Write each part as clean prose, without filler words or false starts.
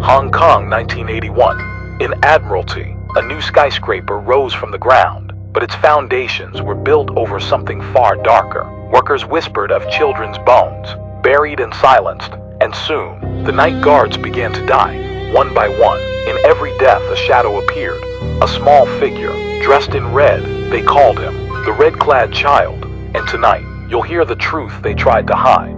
Hong Kong, 1981. In Admiralty, a new skyscraper rose from the ground, but its foundations were built over something far darker. Workers whispered of children's bones, buried and silenced, and soon, the night guards began to die, one by one. In every death, a shadow appeared, a small figure, dressed in red. They called him the Red-Clad Child, and tonight, you'll hear the truth they tried to hide.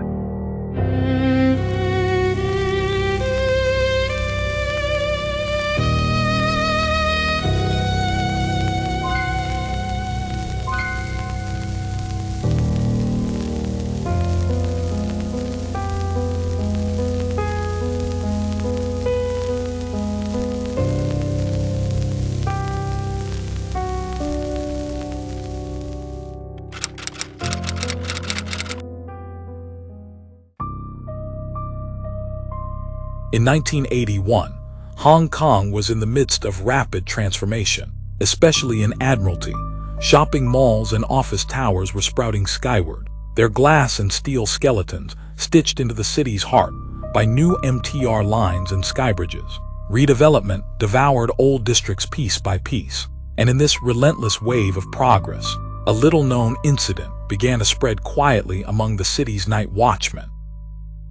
In 1981, Hong Kong was in the midst of rapid transformation, especially in Admiralty. Shopping malls and office towers were sprouting skyward, their glass and steel skeletons stitched into the city's heart by new MTR lines and skybridges. Redevelopment devoured old districts piece by piece, and in this relentless wave of progress, a little-known incident began to spread quietly among the city's night watchmen.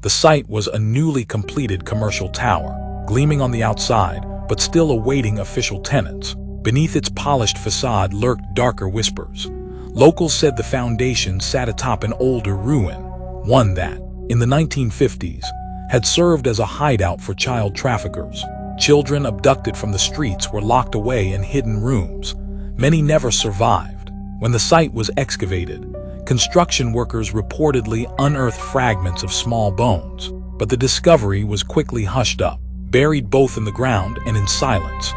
The site was a newly completed commercial tower, gleaming on the outside, but still awaiting official tenants. Beneath its polished facade lurked darker whispers. Locals said the foundation sat atop an older ruin, one that, in the 1950s, had served as a hideout for child traffickers. Children abducted from the streets were locked away in hidden rooms. Many never survived. When the site was excavated, construction workers reportedly unearthed fragments of small bones, but the discovery was quickly hushed up, buried both in the ground and in silence.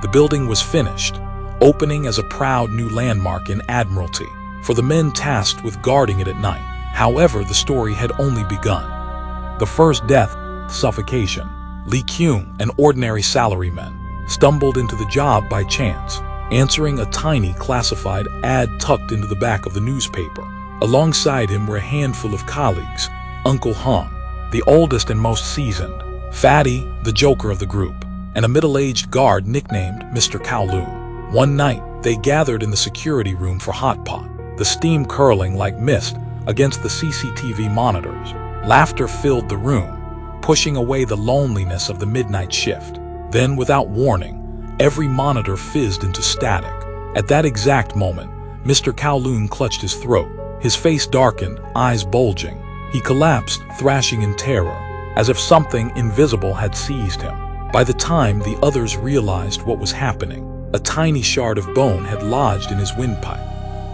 The building was finished, opening as a proud new landmark in Admiralty, for the men tasked with guarding it at night. However, the story had only begun. The first death, Suffocation. Lee Kyung, an ordinary salaryman, stumbled into the job by chance, answering a tiny classified ad tucked into the back of the newspaper. Alongside him were a handful of colleagues: Uncle Hung, the oldest and most seasoned, Fatty, the joker of the group, and a middle-aged guard nicknamed Mr. Kowloon. One night, they gathered in the security room for hot pot, the steam curling like mist against the CCTV monitors. Laughter filled the room, pushing away the loneliness of the midnight shift. Then, without warning, every monitor fizzed into static. At that exact moment, Mr. Kowloon clutched his throat. His face darkened, eyes bulging. He collapsed, thrashing in terror, as if something invisible had seized him. By the time the others realized what was happening, a tiny shard of bone had lodged in his windpipe.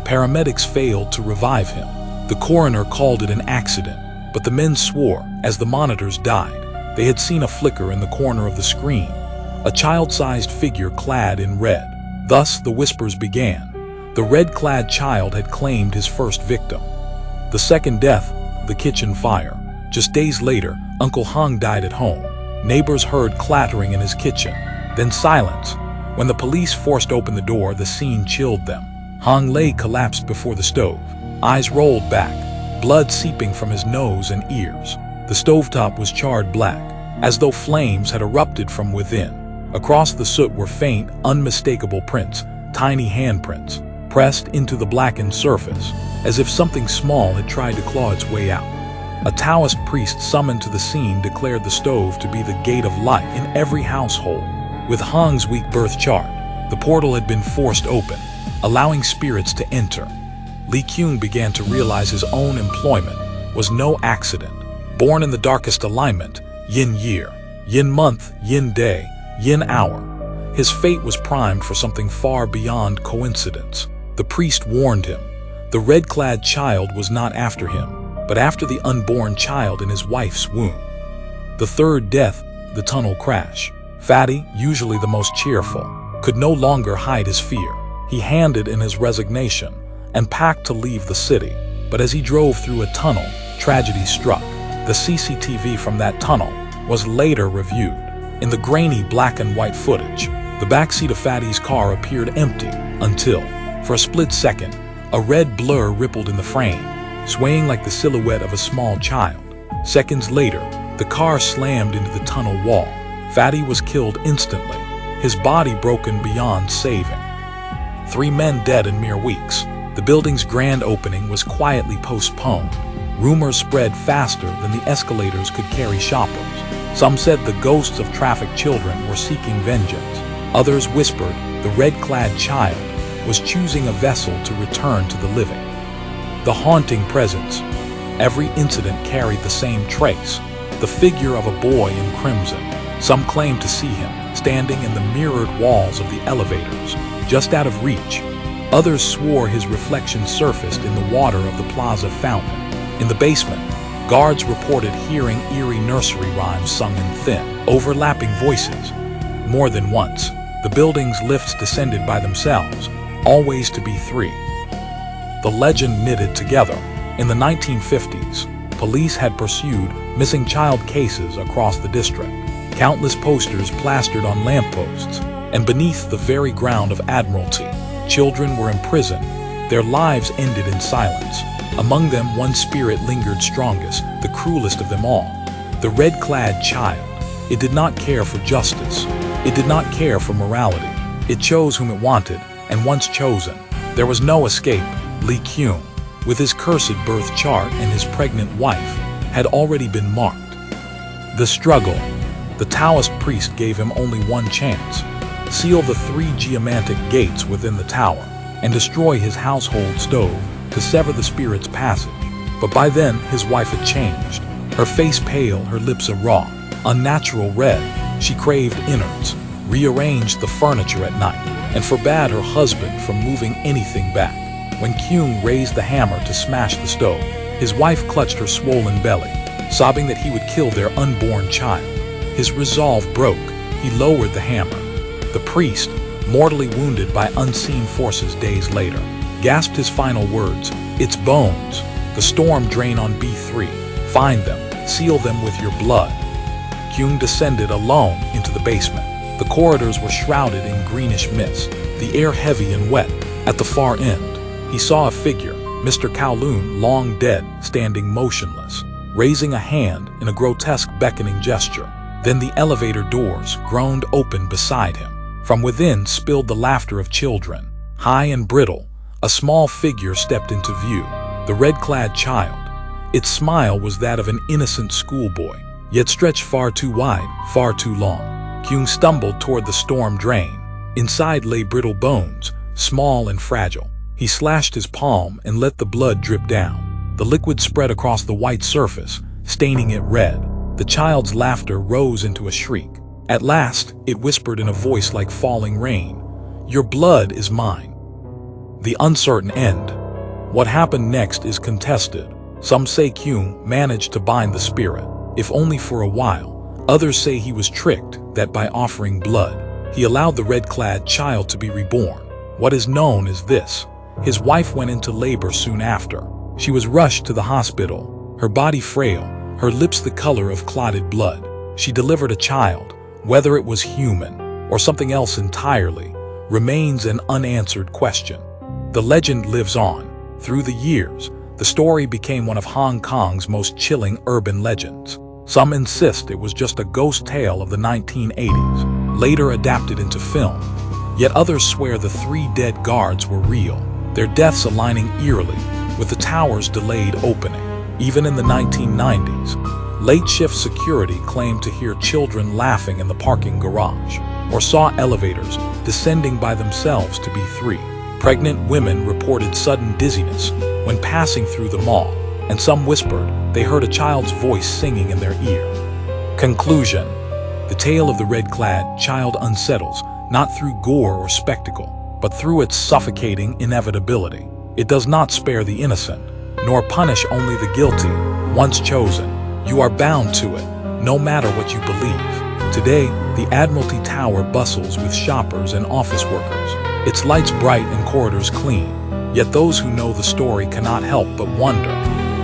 Paramedics failed to revive him. The coroner called it an accident, but the men swore, as the monitors died, they had seen a flicker in the corner of the screen, a child-sized figure clad in red. Thus the whispers began. The red-clad child had claimed his first victim. The second death, the kitchen fire. Just days later, Uncle Hung died at home. Neighbors heard clattering in his kitchen, then silence. When the police forced open the door, the scene chilled them. Hung lay collapsed before the stove, eyes rolled back, blood seeping from his nose and ears. The stovetop was charred black, as though flames had erupted from within. Across the soot were faint, unmistakable prints, tiny handprints, pressed into the blackened surface, as if something small had tried to claw its way out. A Taoist priest summoned to the scene declared the stove to be the gate of life in every household. With Hung's weak birth chart, the portal had been forced open, allowing spirits to enter. Lee Kyung began to realize his own employment was no accident. Born in the darkest alignment, yin year, yin month, yin day, yin hour, his fate was primed for something far beyond coincidence. The priest warned him. The red-clad child was not after him, but after the unborn child in his wife's womb. The third death, the tunnel crash. Fatty, usually the most cheerful, could no longer hide his fear. He handed in his resignation and packed to leave the city. But as he drove through a tunnel, tragedy struck. The CCTV from that tunnel was later reviewed. In the grainy black and white footage, the backseat of Fatty's car appeared empty until, for a split second, a red blur rippled in the frame, swaying like the silhouette of a small child. Seconds later, the car slammed into the tunnel wall. Fatty was killed instantly, his body broken beyond saving. 3 men dead in mere weeks. The building's grand opening was quietly postponed. Rumors spread faster than the escalators could carry shoppers. Some said the ghosts of trafficked children were seeking vengeance. Others whispered the Red-Clad Child was choosing a vessel to return to the living. The haunting presence. Every incident carried the same trace, the figure of a boy in crimson. Some claimed to see him, standing in the mirrored walls of the elevators, just out of reach. Others swore his reflection surfaced in the water of the plaza fountain. In the basement, guards reported hearing eerie nursery rhymes sung in thin, overlapping voices. More than once, the building's lifts descended by themselves, always to be 3. The legend knitted together. In the 1950s, police had pursued missing child cases across the district. Countless posters plastered on lampposts, and beneath the very ground of Admiralty, children were imprisoned. Their lives ended in silence. Among them, one spirit lingered strongest, the cruelest of them all, the Red-Clad Child. It did not care for justice. It did not care for morality. It chose whom it wanted, and once chosen, there was no escape. Lee Kyung, with his cursed birth chart and his pregnant wife, had already been marked. The struggle. The Taoist priest gave him only one chance: seal the 3 geomantic gates within the tower and destroy his household stove to sever the spirit's passage. But by then, his wife had changed. Her face pale, her lips a raw, unnatural red. She craved innards, rearranged the furniture at night, and forbade her husband from moving anything back. When Kyung raised the hammer to smash the stove, his wife clutched her swollen belly, sobbing that he would kill their unborn child. His resolve broke. He lowered the hammer. The priest, mortally wounded by unseen forces days later, gasped his final words: "It's bones. The storm drain on B3. Find them. Seal them with your blood." Kyung descended alone into the basement. The corridors were shrouded in greenish mist, the air heavy and wet. At the far end, he saw a figure, Mr. Kowloon, long dead, standing motionless, raising a hand in a grotesque beckoning gesture. Then the elevator doors groaned open beside him. From within spilled the laughter of children. High and brittle, a small figure stepped into view, the Red-Clad Child. Its smile was that of an innocent schoolboy, yet stretched far too wide, far too long. Kyung stumbled toward the storm drain. Inside lay brittle bones, small and fragile. He slashed his palm and let the blood drip down. The liquid spread across the white surface, staining it red. The child's laughter rose into a shriek. At last, it whispered in a voice like falling rain, "Your blood is mine." The uncertain end. What happened next is contested. Some say Kyung managed to bind the spirit, if only for a while. Others say he was tricked, that by offering blood, he allowed the Red-Clad Child to be reborn. What is known is this: his wife went into labor soon after. She was rushed to the hospital, her body frail, her lips the color of clotted blood. She delivered a child. Whether it was human or something else entirely remains an unanswered question. The legend lives on. Through the years, the story became one of Hong Kong's most chilling urban legends. Some insist it was just a ghost tale of the 1980s, later adapted into film. Yet others swear the 3 dead guards were real, their deaths aligning eerily with the tower's delayed opening. Even in the 1990s, late shift security claimed to hear children laughing in the parking garage, or saw elevators descending by themselves to B3. Pregnant women reported sudden dizziness when passing through the mall, and some whispered they heard a child's voice singing in their ear. Conclusion: the tale of the Red-Clad Child unsettles not through gore or spectacle, but through its suffocating inevitability. It does not spare the innocent, nor punish only the guilty. Once chosen, you are bound to it, no matter what you believe. Today, the Admiralty Tower bustles with shoppers and office workers, its lights bright and corridors clean. Yet those who know the story cannot help but wonder.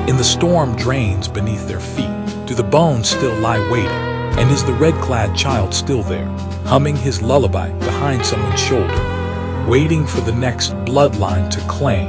In the storm drains beneath their feet, do the bones still lie waiting? And is the Red-Clad Child still there, humming his lullaby behind someone's shoulder, waiting for the next bloodline to claim